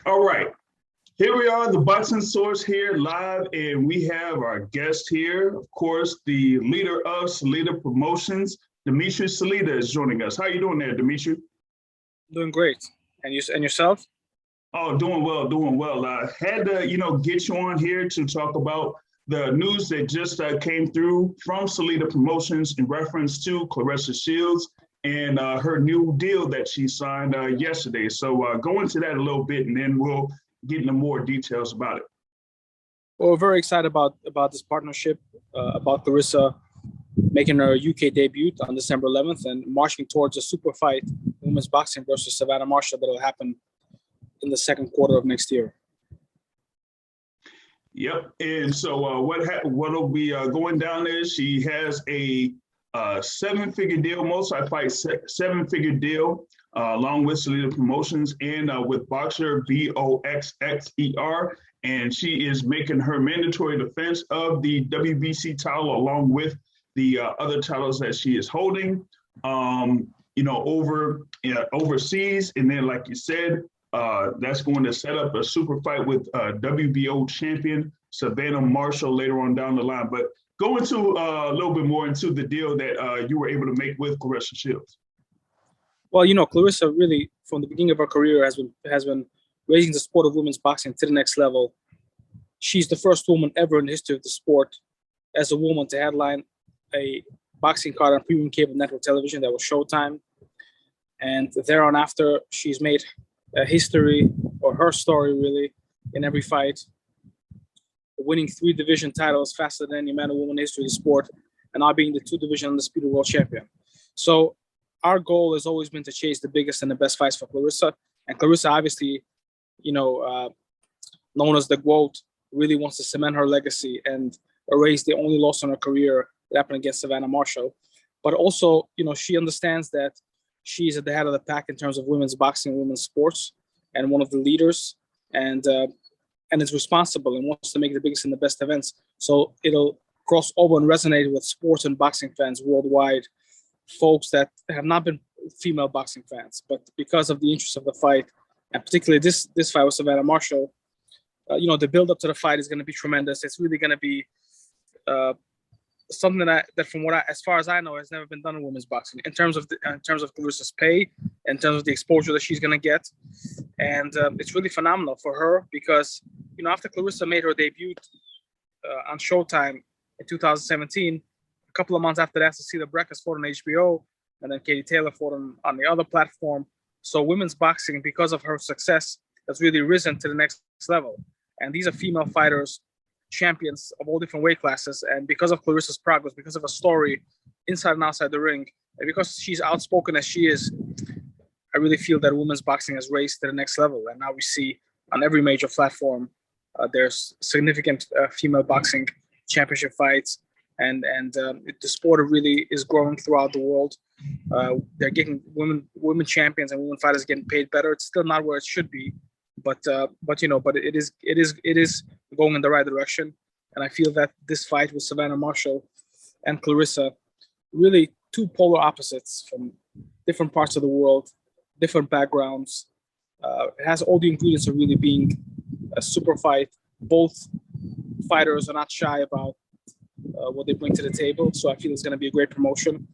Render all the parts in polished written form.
All right. Here we are, the Boxing Source here live, and we have our guest here, of course, the leader of Salita Promotions, Dmitry Salita is joining us. How you doing there, Dmitry? Doing great. And you and yourself? Oh, doing well, doing well. I had to, get you on here to talk about the news that just came through from Salita Promotions in reference to Claressa Shields and her new deal that she signed yesterday. So go into that a little bit, and then we'll get into more details about it. Well, we're very excited about this partnership, about Claressa making her UK debut on December 11th and marching towards a super fight, women's boxing versus Savannah Marshall, that will happen in the second quarter of next year. Yep. And so what'll be going down is she has a seven-figure deal, multi-fight seven-figure deal, along with Salita Promotions and with Boxer BOXXER. And she is making her mandatory defense of the WBC title along with the other titles that she is holding, overseas. And then, like you said, that's going to set up a super fight with WBO champion Savannah Marshall later on down the line. But go into a little bit more into the deal that you were able to make with Claressa Shields. Well, Claressa really, from the beginning of her career, has been raising the sport of women's boxing to the next level. She's the first woman ever in the history of the sport as a woman to headline a boxing card on premium cable network television, that was Showtime. And thereon after, she's made a history, or her story really, in every fight, winning 3 division titles faster than any man or woman in the history of the sport, and now being the 2-division undisputed world champion. So our goal has always been to chase the biggest and the best fights for Claressa. And Claressa, obviously, known as the GOAT, really wants to cement her legacy and erase the only loss in her career that happened against Savannah Marshall. But also, she understands that she's at the head of the pack in terms of women's boxing, women's sports, and one of the leaders, and is responsible and wants to make the biggest and the best events. So it'll cross over and resonate with sports and boxing fans worldwide, folks that have not been female boxing fans, but because of the interest of the fight, and particularly this fight with Savannah Marshall, the build up to the fight is going to be tremendous. It's really going to be something that from as far as I know, has never been done in women's boxing in terms of Claressa's pay, in terms of the exposure that she's going to get, and it's really phenomenal for her because after Claressa made her debut on Showtime in 2017, a couple of months after that, Cecilia Brækhus fought on HBO, and then Katie Taylor fought on the other platform. So women's boxing, because of her success, has really risen to the next level. And these are female fighters, champions of all different weight classes. And because of Claressa's progress, because of her story inside and outside the ring, and because she's outspoken as she is, I really feel that women's boxing has raised to the next level. And now we see on every major platform, there's significant female boxing championship fights. And the sport really is growing throughout the world. They're getting women champions and women fighters getting paid better. It's still not where it should be, but it is going in the right direction. And I feel that this fight with Savannah Marshall and Claressa, really 2 polar opposites from different parts of the world, different backgrounds. It has all the ingredients of really being a super fight. Both fighters are not shy about what they bring to the table. So I feel it's going to be a great promotion.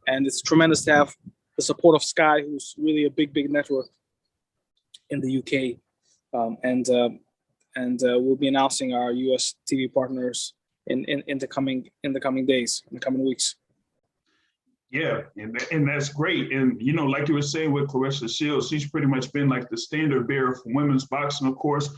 And it's tremendous to have the support of Sky, who's really a big network in the UK. And we'll be announcing our US TV partners in the coming days, in the coming weeks. Yeah, and that's great. And, like you were saying with Claressa Shields, she's pretty much been like the standard bearer for women's boxing, of course,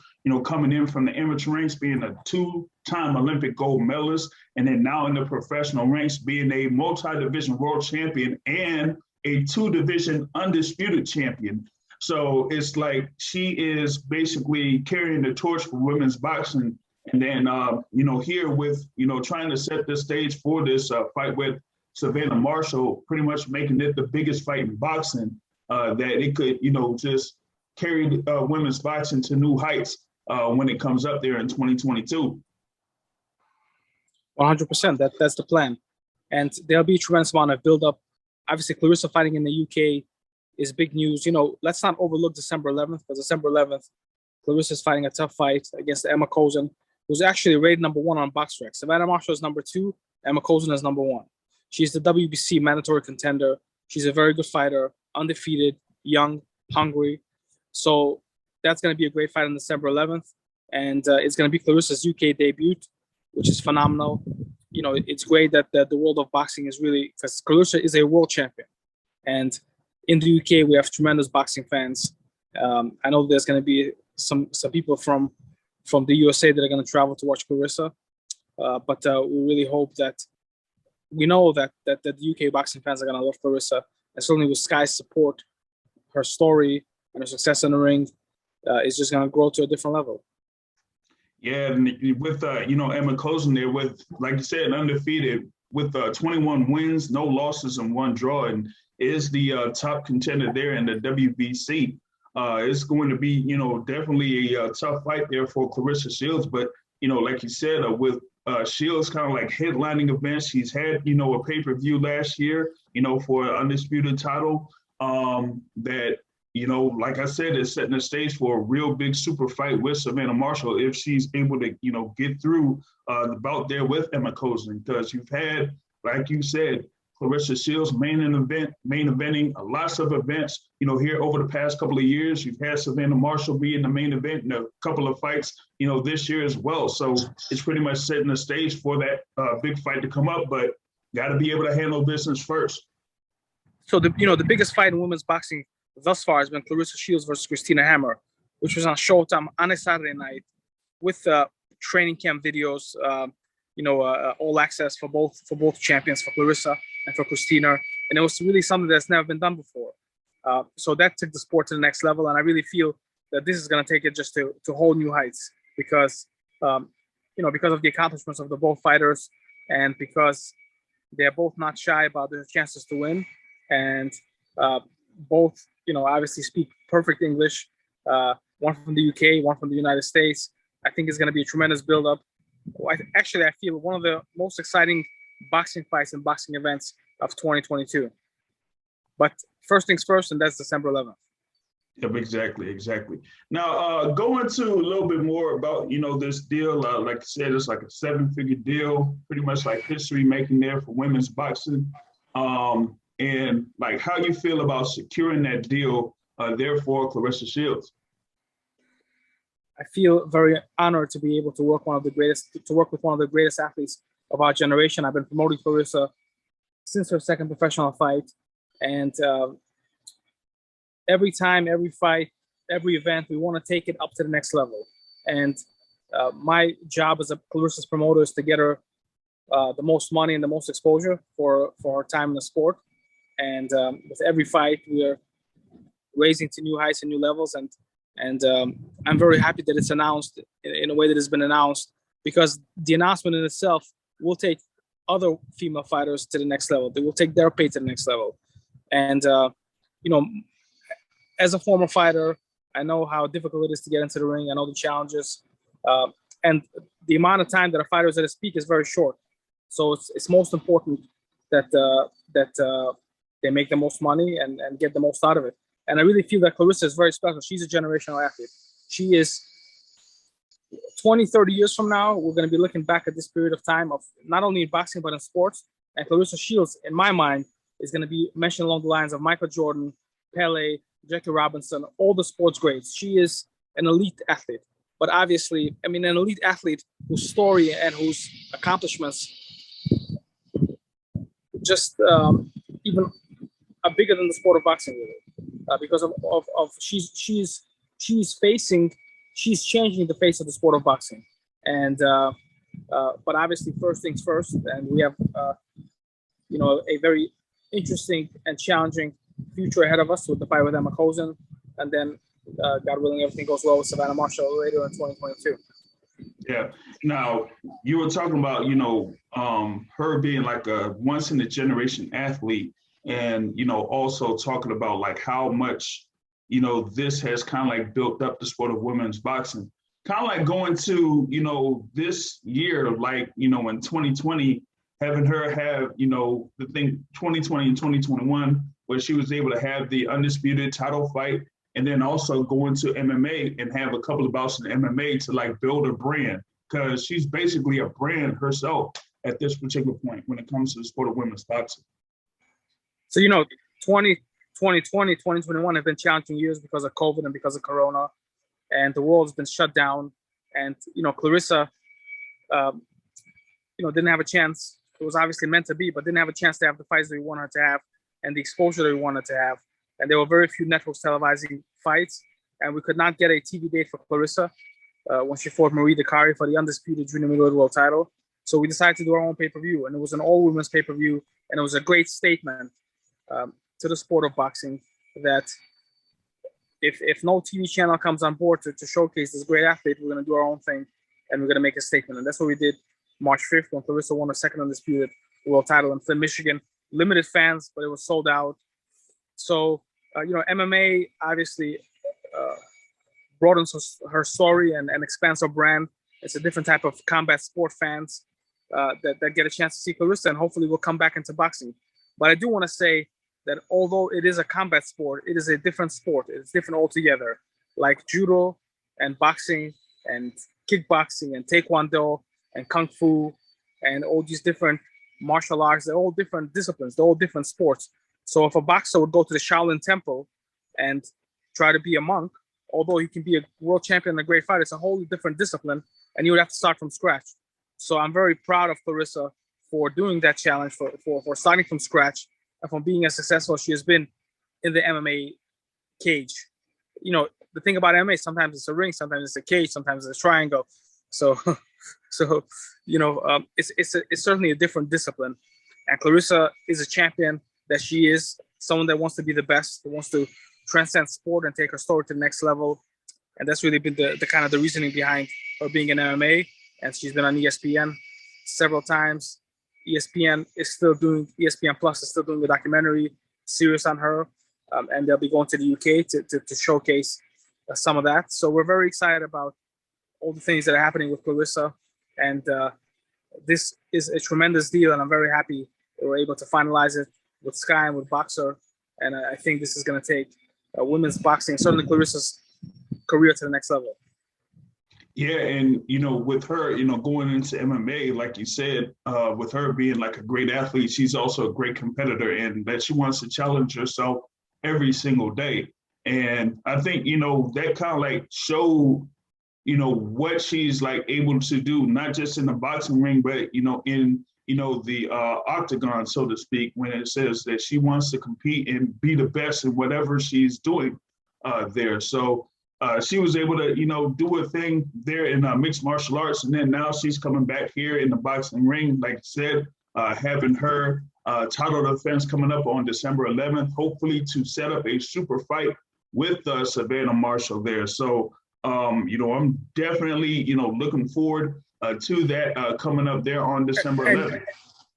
coming in from the amateur ranks, being a 2-time Olympic gold medalist, and then now in the professional ranks, being a multi-division world champion and a 2-division undisputed champion. So it's like she is basically carrying the torch for women's boxing. And then, here with, trying to set the stage for this fight with Savannah Marshall, pretty much making it the biggest fight in boxing, that it could, just carry women's boxing to new heights when it comes up there in 2022. 100%. That's the plan. And there'll be a tremendous amount of build-up. Obviously, Claressa fighting in the UK is big news. Let's not overlook December 11th, because December 11th, Clarissa's fighting a tough fight against Ema Kozin, who's actually rated #1 on BoxRec. Savannah Marshall is #2, Ema Kozin is #1. She's the WBC mandatory contender. She's a very good fighter, undefeated, young, hungry. So that's going to be a great fight on December 11th. And it's going to be Clarissa's UK debut, which is phenomenal. You know, it's great that the world of boxing is really, because Claressa is a world champion. And in the UK, we have tremendous boxing fans. I know there's going to be some people from the USA that are going to travel to watch Claressa. But we really hope that, we know that the UK boxing fans are going to love Claressa. And certainly with Sky's support, her story and her success in the ring is just going to grow to a different level. Yeah, and with Ema Kozin there, with, like you said, undefeated with 21 wins, no losses, and 1 draw, and is the top contender there in the WBC. It's going to be, definitely a tough fight there for Claressa Shields. But, like you said, with Shields kind of like headlining events, she's had, a pay-per-view last year, for an undisputed title that, like I said, is setting the stage for a real big super fight with Savannah Marshall if she's able to, get through the bout there with Ema Kozin. Because you've had, like you said, Claressa Shields main eventing lots of events, here over the past couple of years. You've had Savannah Marshall be in the main event in a couple of fights, this year as well. So it's pretty much setting the stage for that big fight to come up, but got to be able to handle business first. So the biggest fight in women's boxing thus far has been Claressa Shields versus Christina Hammer, which was on Showtime on a Saturday night with training camp videos, all access for both champions, for Claressa and for Christina. And it was really something that's never been done before. So that took the sport to the next level. And I really feel that this is going to take it just to whole new heights because of the accomplishments of the both fighters and because they're both not shy about their chances to win. And both, obviously speak perfect English. One from the UK, one from the United States. I think it's going to be a tremendous build-up. I feel one of the most exciting boxing fights and boxing events of 2022. But first things first, and that's December 11th. Yep, exactly. Now, go into a little bit more about, this deal. Like I said, it's like a 7-figure deal, pretty much like history making there for women's boxing. And like how you feel about securing that deal there for Claressa Shields. I feel very honored to be able to work with one of the greatest athletes of our generation. I've been promoting Claressa since her second professional fight. And every time, every fight, every event, we want to take it up to the next level. And my job as a Claressa's promoter is to get her the most money and the most exposure for her time in the sport. And with every fight, we are raising to new heights and new levels. And I'm very happy that it's announced in a way that has been announced, because the announcement in itself will take other female fighters to the next level. They will take their pay to the next level. And, as a former fighter, I know how difficult it is to get into the ring. I know the challenges. And the amount of time that a fighter is at his peak is very short. So it's most important that they make the most money and get the most out of it. And I really feel that Claressa is very special. She's a generational athlete. She is 20, 30 years from now, we're going to be looking back at this period of time of not only in boxing, but in sports. And Claressa Shields, in my mind, is going to be mentioned along the lines of Michael Jordan, Pele, Jackie Robinson, all the sports greats. She is an elite athlete. But obviously, an elite athlete whose story and whose accomplishments just even are bigger than the sport of boxing, really, because of she's changing the face of the sport of boxing, and but obviously first things first, and we have a very interesting and challenging future ahead of us with the fight with Ema Kozin, and then God willing, everything goes well with Savannah Marshall later in 2022. Yeah. Now, you were talking about, her being like a once in a generation athlete, and, also talking about like how much, this has kind of like built up the sport of women's boxing. Kind of like going to, this year, like, in 2020, having her have, the thing 2020 and 2021, where she was able to have the undisputed title fight and then also go into MMA and have a couple of bouts in MMA to like build a brand, because she's basically a brand herself at this particular point when it comes to the sport of women's boxing. So, 2020, 2021 have been challenging years because of COVID and because of Corona, and the world's been shut down. And, Claressa, didn't have a chance. It was obviously meant to be, but didn't have a chance to have the fights that we wanted her to have and the exposure that we wanted to have. And there were very few networks televising fights, and we could not get a TV date for Claressa when she fought Marie Dakari for the undisputed junior middleweight world title. So we decided to do our own pay-per-view, and it was an all-women's pay-per-view, and it was a great statement to the sport of boxing that if no TV channel comes on board to showcase this great athlete, we're going to do our own thing, and we're going to make a statement. And that's what we did March 5th when Claressa won her second undisputed world title in Flint, Michigan. Limited fans, but it was sold out. So, MMA obviously broadens her story and expands her brand. It's a different type of combat sport fans that get a chance to see Claressa, and hopefully will come back into boxing. But I do want to say that although it is a combat sport, it is a different sport. It's different altogether. Like judo and boxing and kickboxing and taekwondo and kung fu and all these different martial arts, they're all different disciplines. They're all different sports. So if a boxer would go to the Shaolin Temple and try to be a monk, although he can be a world champion and a great fighter, it's a wholly different discipline, and you would have to start from scratch. So I'm very proud of Claressa for doing that challenge, for starting from scratch, and from being as successful as she has been in the MMA cage. The thing about MMA, sometimes it's a ring, sometimes it's a cage, sometimes it's a triangle. So it's certainly a different discipline. And Claressa is a champion that she is, someone that wants to be the best, that wants to transcend sport and take her story to the next level. And that's really been the kind of the reasoning behind her being in MMA. And she's been on ESPN several times. ESPN Plus is still doing a documentary series on her. And they'll be going to the UK to showcase some of that. So we're very excited about all the things that are happening with Claressa. And this is a tremendous deal. And I'm very happy that we're able to finalize it with Sky and with Boxer. And I think this is going to take women's boxing, certainly Claressa's career, to the next level. Yeah, and with her, going into MMA, like you said, with her being like a great athlete, she's also a great competitor, and that she wants to challenge herself every single day. And I think that kind of like showed what she's like able to do, not just in the boxing ring, but in the octagon, so to speak, when it says that she wants to compete and be the best in whatever she's doing there. So she was able to, do her thing there in mixed martial arts. And then now she's coming back here in the boxing ring, like I said, having her title defense coming up on December 11th, hopefully to set up a super fight with Savannah Marshall there. So, I'm definitely, looking forward to that coming up there on December 11th.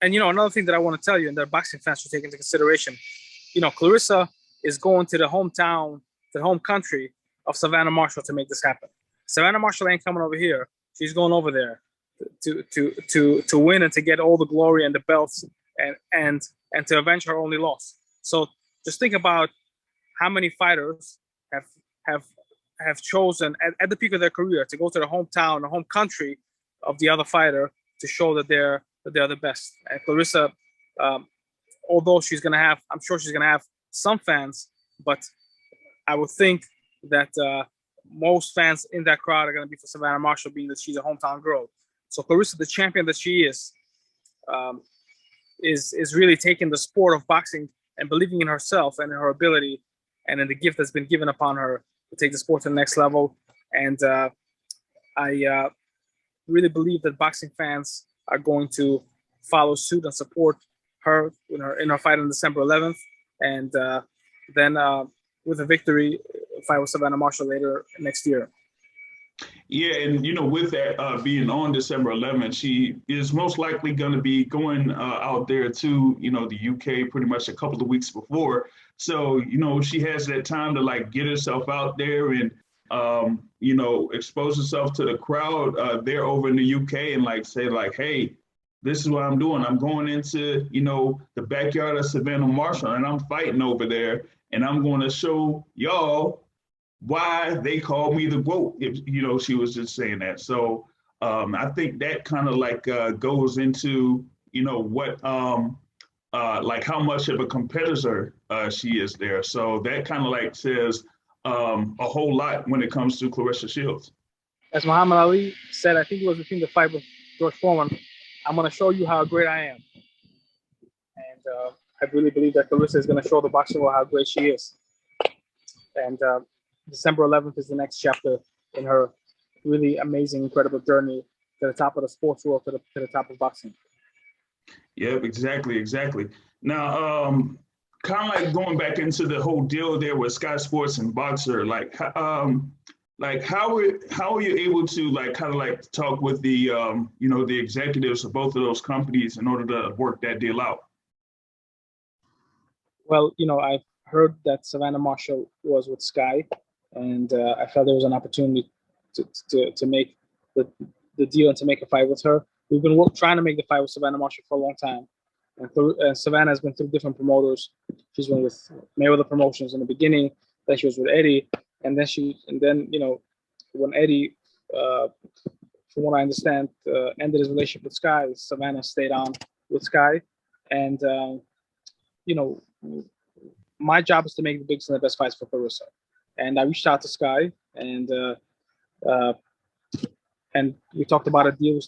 And another thing that I want to tell you, and that boxing fans should take into consideration, Claressa is going to the hometown, to the home country of Savannah Marshall to make this happen. Savannah Marshall ain't coming over here. She's going over there to win and to get all the glory and the belts and to avenge her only loss. So just think about how many fighters have chosen at the peak of their career to go to the hometown, the home country of the other fighter to show that they're the best. And Claressa, although I'm sure she's gonna have some fans, but I would think that most fans in that crowd are gonna be for Savannah Marshall, being that she's a hometown girl. So Claressa, the champion that she is really taking the sport of boxing and believing in herself and in her ability and in the gift that's been given upon her to take the sport to the next level. And I really believe that boxing fans are going to follow suit and support her in her fight on December 11th. And then with a victory, fight with Savannah Marshall later next year. Yeah, and with that being on December 11th, she is most likely going to be going out there to the UK pretty much a couple of weeks before. So she has that time to like get herself out there and expose herself to the crowd there over in the UK and like say like, hey, this is what I'm doing. I'm going into the backyard of Savannah Marshall and I'm fighting over there and I'm going to show y'all why they call me the GOAT. If you know, she was just saying that. So I think that kind of like goes into what like how much of a competitor she is there. So that kind of like says a whole lot when it comes to Claressa Shields. As Muhammad Ali said, I think it was between the fight with George Foreman, I'm going to show you how great I am. And I really believe that Claressa is going to show the boxing world how great she is. And December 11th is the next chapter in her really amazing, incredible journey to the top of the sports world, to the top of boxing. Yep, exactly. Now, kind of like going back into the whole deal there with Sky Sports and Boxer, like how are you able to like kind of like talk with the the executives of both of those companies in order to work that deal out? Well, I've heard that Savannah Marshall was with Sky, and I felt there was an opportunity to make the deal and to make a fight with her. We've been trying to make the fight with Savannah Marshall for a long time. And Savannah has been through different promoters. She's been with Mayweather Promotions in the beginning. Then she was with Eddie, and then when Eddie, from what I understand, ended his relationship with Sky, Savannah stayed on with Sky, and my job is to make the biggest and the best fights for Claressa. And I reached out to Sky, and we talked about a deal.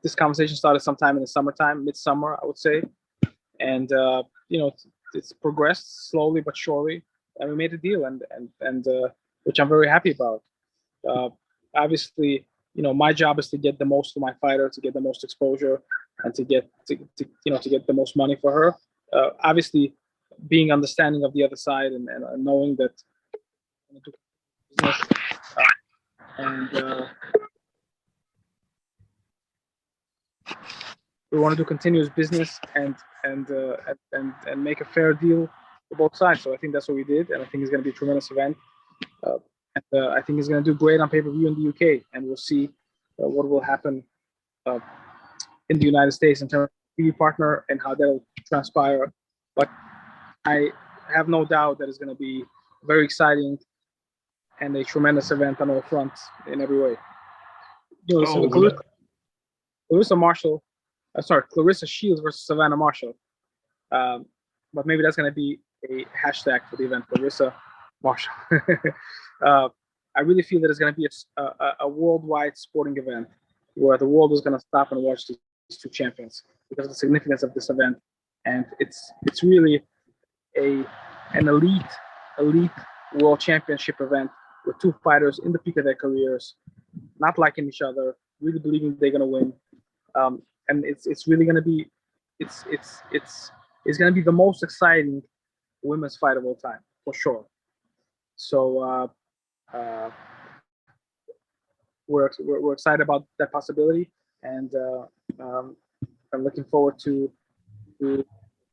This conversation started sometime in the summertime, midsummer, I would say, and it's progressed slowly but surely, and we made a deal, and which I'm very happy about. Obviously, my job is to get the most for my fighter, to get the most exposure, and to get the most money for her. Obviously, being understanding of the other side and knowing that we want to do continuous business and make a fair deal for both sides. So I think that's what we did, and I think it's going to be a tremendous event. I think it's going to do great on pay-per-view in the UK, and we'll see what will happen in the United States in terms of TV partner and how that will transpire. But I have no doubt that it's going to be very exciting and a tremendous event on all fronts in every way. Claressa Shields versus Savannah Marshall. But maybe that's going to be a hashtag for the event, Claressa Marshall. I really feel that it's going to be a worldwide sporting event where the world is going to stop and watch these two champions because of the significance of this event. And it's really an elite world championship event with two fighters in the peak of their careers, not liking each other, really believing they're going to win. And it's really going to be it's going to be the most exciting women's fight of all time for sure. So we're excited about that possibility, and I'm looking forward to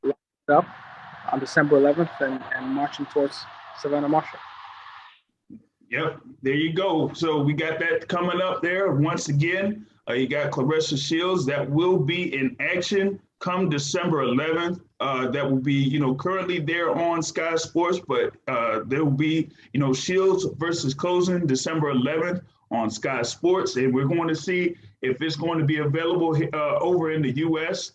lock it up on December 11th and marching towards Savannah Marshall. Yep, there you go. So we got that coming up there. Once again, you got Claressa Shields that will be in action come December 11th. That will be, currently there on Sky Sports, but there will be, Shields versus Kozen December 11th on Sky Sports. And we're going to see if it's going to be available over in the U.S.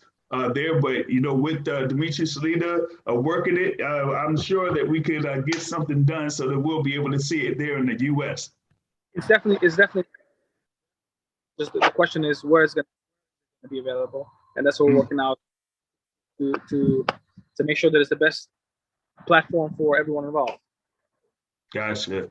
There, but with Dmitry Salita working it, I'm sure that we could get something done so that we'll be able to see it there in the U.S. It's definitely. Just the question is where it's going to be available, and that's what we're working out to make sure that it's the best platform for everyone involved. Gotcha.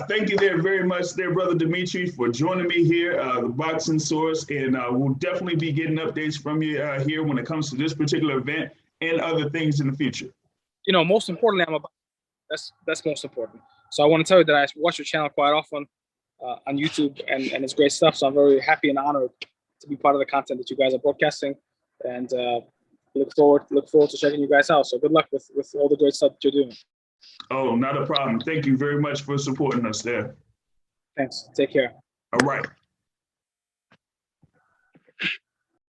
Thank you there very much there, Brother Dmitry, for joining me here, the Boxing Source, and we'll definitely be getting updates from you here when it comes to this particular event and other things in the future. Most importantly, that's most important. So I want to tell you that I watch your channel quite often on YouTube, and it's great stuff. So I'm very happy and honored to be part of the content that you guys are broadcasting, and look forward to checking you guys out. So good luck with all the great stuff that you're doing. Oh, not a problem. Thank you very much for supporting us there. Thanks. Take care. All right.